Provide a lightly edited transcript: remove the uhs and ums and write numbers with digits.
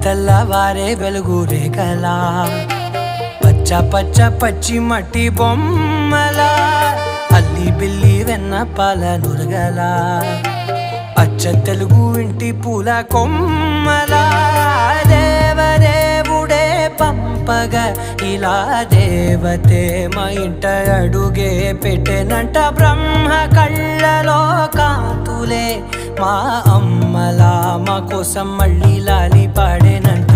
తెల్లవారే వెలుగు రేఖలా పచ్చ పచ్చ పచ్చి మట్టి బొమ్మలా అల్లి బిల్లి వెన్న పాల నురగలా అచ్చ తెలుగు ఇంటి పూల కొమ్మలా దేవదేవుడే పంపగా ఇలా దేవతే మా ఇంట అడుగే పెట్టెనంట బ్రహ్మ కళ్ళలో కాంతులే మా అమ్మలా మా కోసం మళ్ళీ లాలి పాడేనంట.